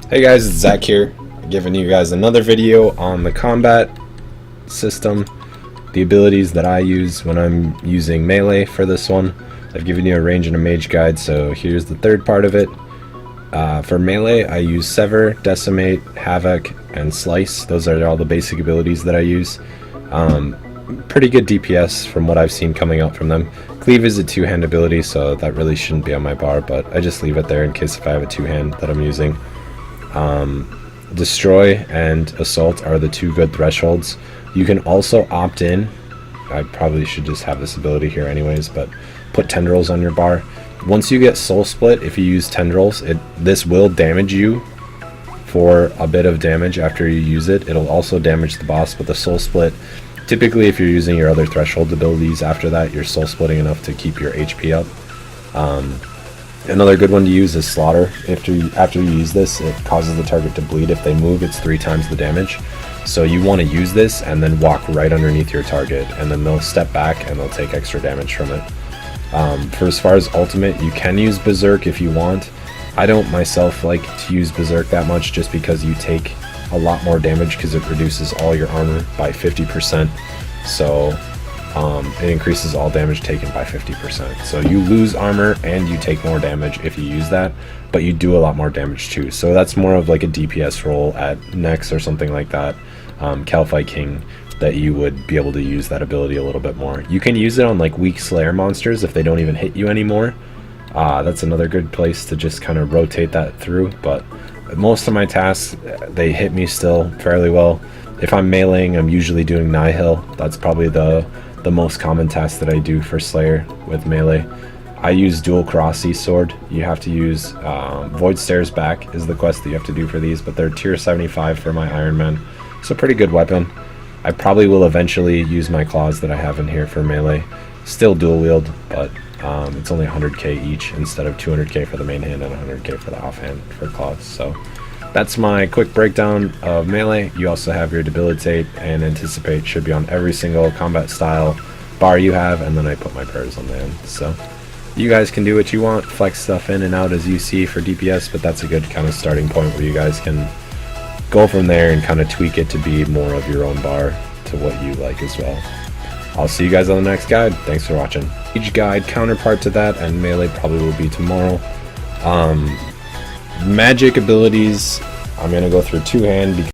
Hey guys, it's Zach here, giving you guys another video on the combat system, the abilities that I use when I'm using Melee for this one. I've given you a range and a mage guide, so here's the third part of it. For Melee, I use Sever, Decimate, Havoc, and Slice. Those are all the basic abilities that I use. Pretty good DPS from what I've seen coming out from them. Cleave is a two-hand ability, so that really shouldn't be on my bar, but I just leave it there in case if I have a two-hand that I'm using. Destroy and Assault are the two good thresholds. You can also opt in. I probably should just have this ability here anyways, but put Tendrils on your bar. Once you get Soul Split, if you use Tendrils, this will damage you for a bit of damage after you use it. It'll also damage the boss, but the Soul Split, typically if you're using your other threshold abilities after that, you're soul splitting enough to keep your HP up. Another good one to use is Slaughter. After you use this, it causes the target to bleed. If they move, it's 3 times the damage. So you want to use this and then walk right underneath your target, and then they'll step back and they'll take extra damage from it. For as far as ultimate, you can use Berserk if you want. I don't myself like to use Berserk that much just because you take a lot more damage because it reduces all your armor by 50%. So it increases all damage taken by 50%. So you lose armor and you take more damage if you use that, but you do a lot more damage too. So that's more of like a DPS role at Nex or something like that, Calphi King, that you would be able to use that ability a little bit more. You can use it on like weak Slayer monsters if they don't even hit you anymore. That's another good place to just kind of rotate that through, but most of my tasks, they hit me still fairly well. If I'm meleeing, I'm usually doing Nihil. That's probably the most common task that I do for Slayer with Melee. I use Dual Crossy Sword. You have to use Void Stairs Back is the quest that you have to do for these, but they're tier 75 for my Iron Man. It's a pretty good weapon. I probably will eventually use my claws that I have in here for Melee. Still dual wield, but it's only 100k each instead of 200k for the main hand and 100k for the offhand for claws. So that's my quick breakdown of Melee. You also have your Debilitate and Anticipate, should be on every single combat style bar you have, and then I put my prayers on the end. So you guys can do what you want, flex stuff in and out as you see for DPS, but that's a good kind of starting point where you guys can go from there and kind of tweak it to be more of your own bar to what you like as well. I'll see you guys on the next guide. Thanks for watching. Each guide counterpart to that, and Melee probably will be tomorrow. Magic abilities, I'm going to go through two-hand because